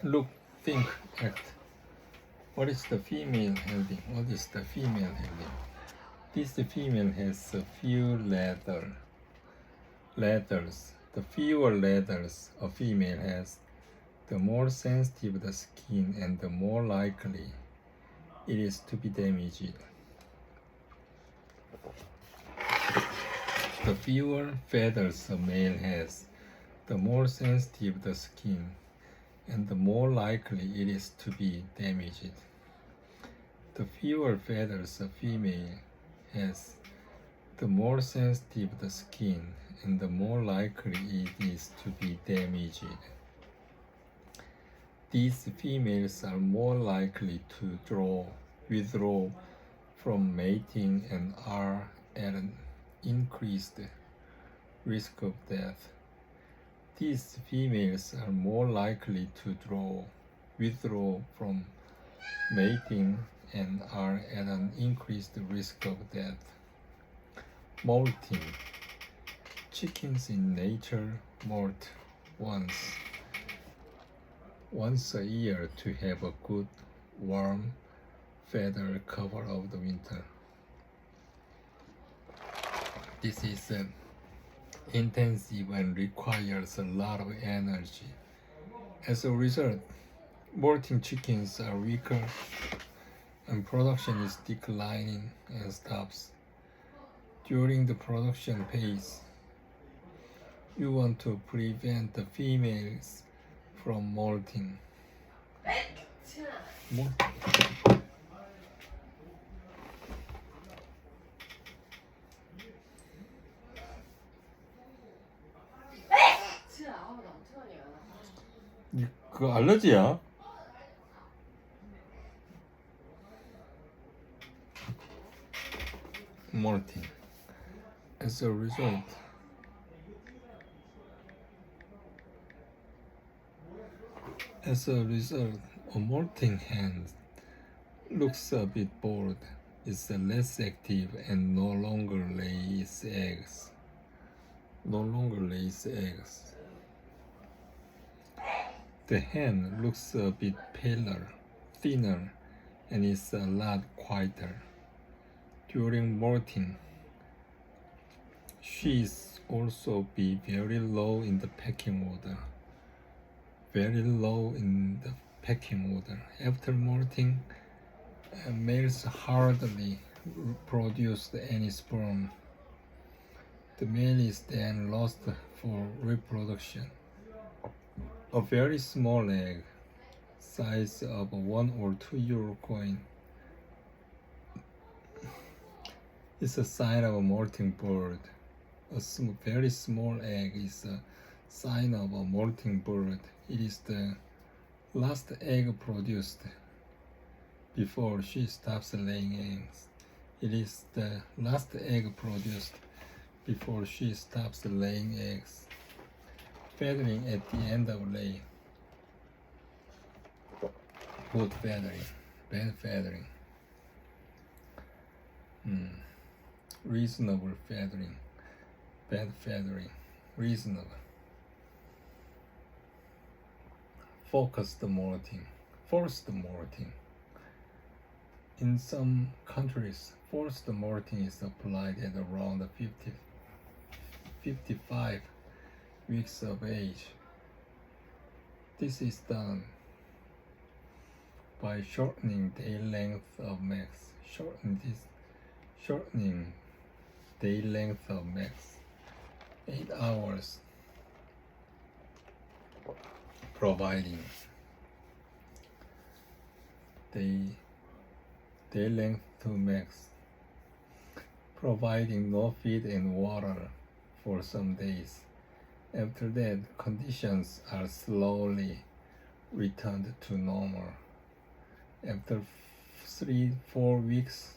Look, think, act. What is the female holding? What is the female holding? This female has a few letters. The fewer letters a female has, the more sensitive the skin and the more likely it is to be damaged. The fewer feathers a male has, the more sensitive the skin and the more likely it is to be damaged. The fewer feathers a female has, the more sensitive the skin and the more likely it is to be damaged. These females are more likely to withdraw from mating and are at an increased risk of death. These females are more likely to withdraw from mating and are at an increased risk of death. Molting. Chickens in nature molt once a year to have a good warm feather cover of the winter. This is intensive and requires a lot of energy. As a result, molting chickens are weaker and production is declining and stops. During the production phase, you want to prevent the females from molting. 그거 알러지야? Molting. As a result, a molting hen looks a bit bored, is less active, and no longer lays eggs. The hen looks a bit paler, thinner, and is a lot quieter. During molting, she is also be very low in the pecking order. After molting, males hardly produce any sperm. The male is then lost for reproduction. A very small egg, size of a 1 or 2 euro coin, is a sign of a molting bird. A very small egg is a sign of a molting bird. It is the last egg produced before she stops laying eggs. It is the last egg produced before she stops laying eggs. Feathering at the end of lay. Good feathering, bad feathering. Reasonable feathering, bad feathering, reasonable. Forced molting. In some countries, forced molting is applied at around 55 weeks of age. This is done by shortening day length of max. Shortening day length of max 8 hours, providing day length to max, providing no feed and water for some days. After that, conditions are slowly returned to normal. After 3-4 weeks,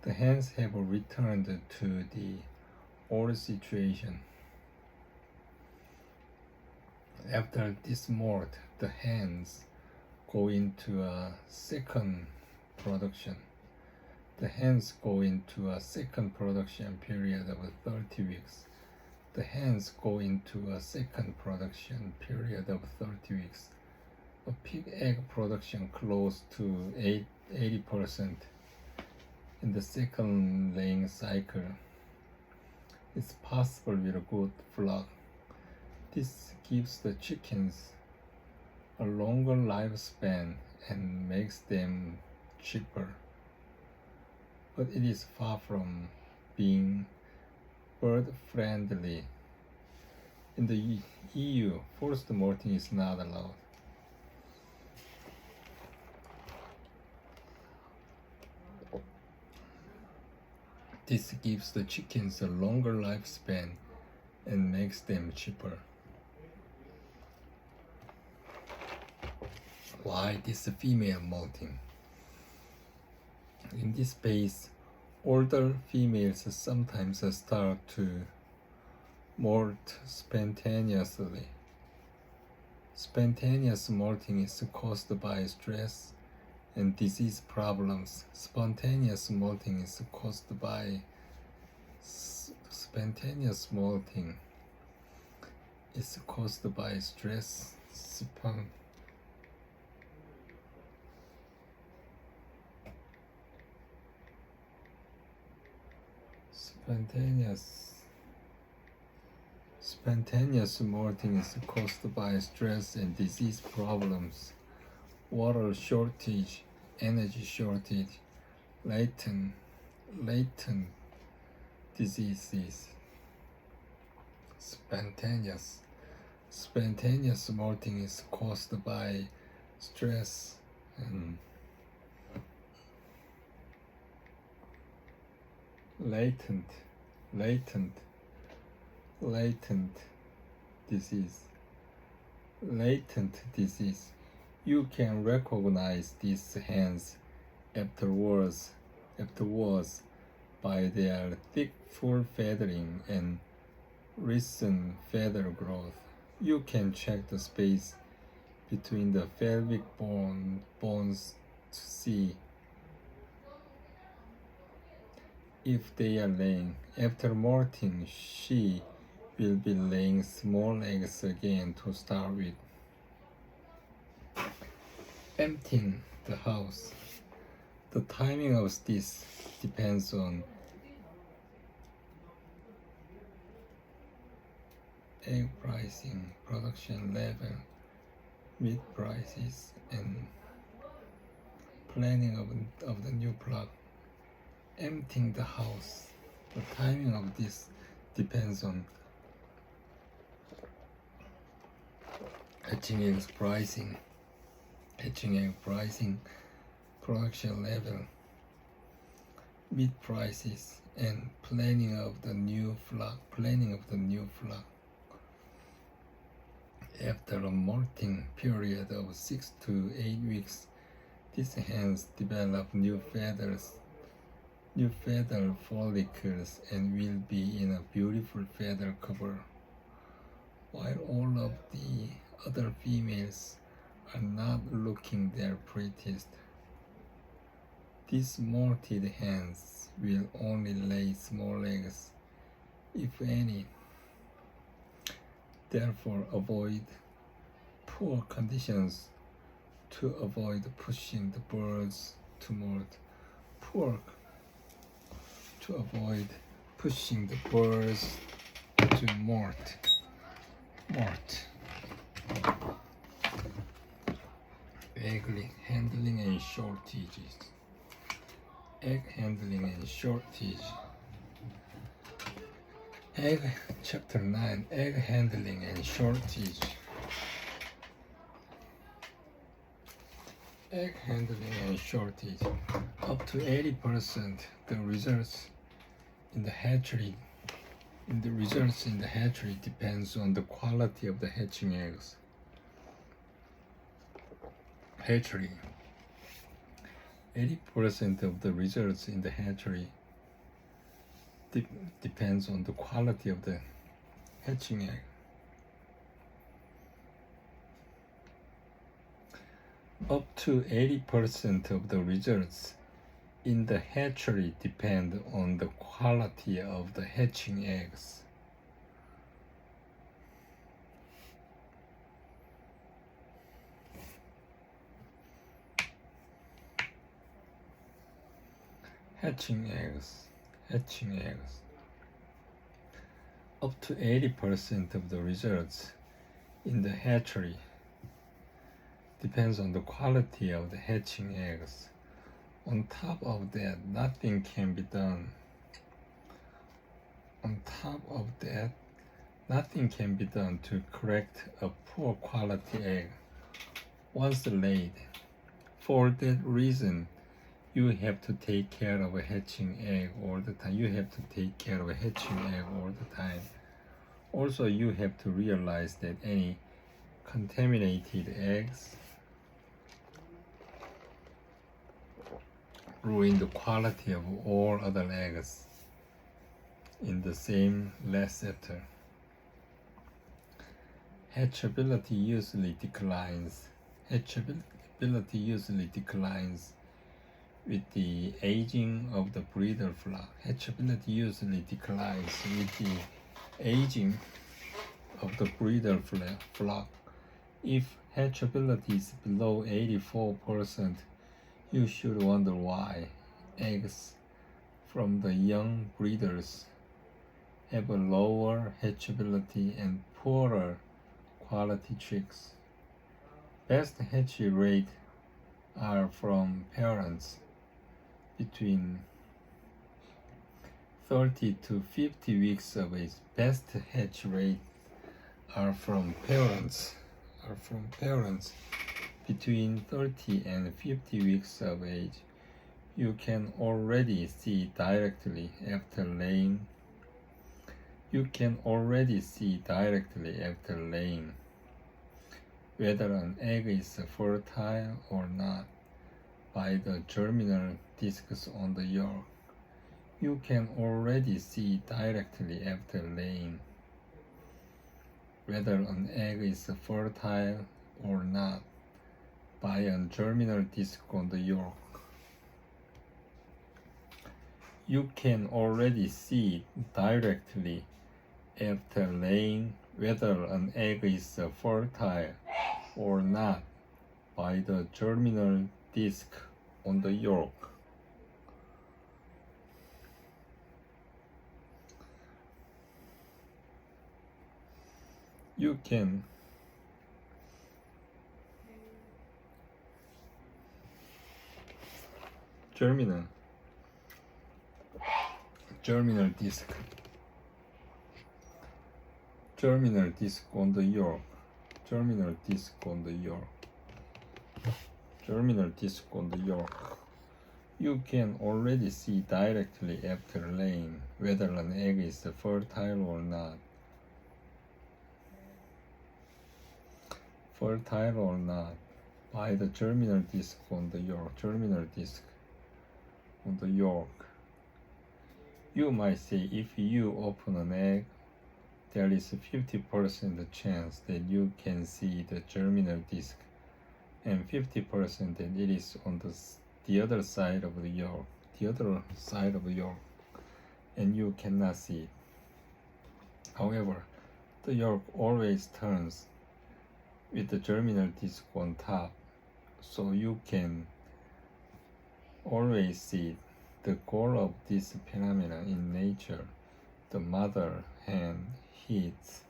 the hens have returned to the old situation. After this molt, the hens go into a second production. The hens go into a second production period of 30 weeks. The hens go into a second production period of 30 weeks. a peak egg production close to 80% in the second laying cycle. It's possible with a good flock. This gives the chickens a longer lifespan and makes them cheaper. But it is far from being bird friendly. In the EU, forced molting is not allowed. This gives the chickens a longer lifespan and makes them cheaper. Why this female molting? In this phase, older females sometimes start to molt spontaneously. Spontaneous molting is caused by stress and disease problems. Spontaneous molting is caused by stress. Spontaneous molting is caused by stress and disease problems, water shortage, energy shortage, latent diseases. Spontaneous molting is caused by stress and latent disease. You can recognize these hens afterwards by their thick full feathering and recent feather growth. You can check the space between the pelvic bones to see if they are laying. After molting, she will be laying small eggs again to start with. Emptying the house. The timing of this depends on egg pricing, production level, meat prices, and planning of the new flock. Emptying the house. The timing of this depends on hatching egg pricing, production level, meat prices, and planning of the new flock. After a molting period of 6 to 8 weeks, these hens develop new feather follicles and will be in a beautiful feather cover, while all of the other females are not looking their prettiest. These molted hens will only lay small eggs, if any. Therefore, avoid poor conditions to avoid pushing the birds to molt. Egg handling and shortages. Chapter 9, Egg Handling and Shortage. Egg handling and shortage. Up to 80% the results in the hatchery depends on the quality of the hatching eggs. Hatchery. 80% of the results in the hatchery depends on the quality of the hatching egg. Up to 80% of the results in the hatchery depend on the quality of the hatching eggs. Hatching eggs. Hatching eggs. Up to 80% of the results in the hatchery depends on the quality of the hatching eggs. On top of that, nothing can be done. On top of that, nothing can be done to correct a poor quality egg once laid. For that reason, you have to take care of a hatching egg all the time. You have to take care of a hatching egg all the time. Also, you have to realize that any contaminated eggs ruin the quality of all other eggs in the same last setter. Hatchability usually declines. Hatchability usually declines with the aging of the breeder flock. Hatchability usually declines with the aging of the breeder flock. If hatchability is below 84%, you should wonder why eggs from the young breeders have a lower hatchability and poorer quality chicks. Best hatch rate are from parents between 30 to 50 weeks of age. Best hatch rate are from parents between 30 and 50 weeks of age. You can already see directly after laying. Whether an egg is fertile or not by the germinal discs on the yolk. You can already see directly after laying whether an egg is fertile or not by a germinal disc on the yolk. You can already see directly after laying whether an egg is fertile or not by the germinal disc on the yolk. You can germinal disc on the yolk. You can already see directly after laying whether an egg is fertile or not by the germinal disc on the yolk. You might say if you open an egg, there is a 50% chance that you can see the germinal disc and 50% that it is on the other side of the yolk, and you cannot see it. However, the yolk always turns with the germinal disc on top, so you can always see it. The goal of this phenomenon in nature, the mother hen hits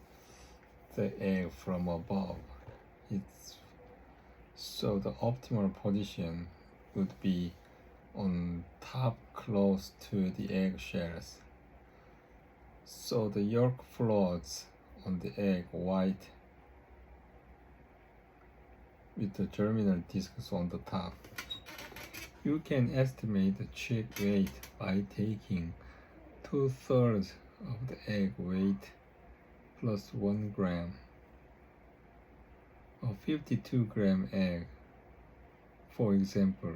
the egg from above. So the optimal position would be on top close to the egg shells. So the yolk floats on the egg white with the germinal discs on the top. You can estimate the chick weight by taking 2/3 of the egg weight plus 1 gram. A 52-gram egg, for example,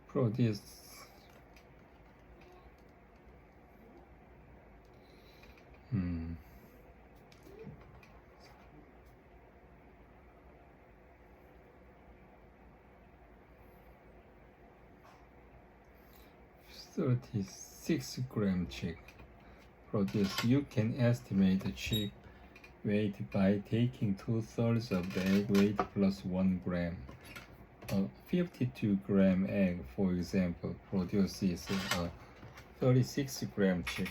produce 36 gram chick produce. You can estimate the chick weight by taking 2/3 of the egg weight plus 1 gram. A 52 gram egg, for example, produces a 36 gram chick.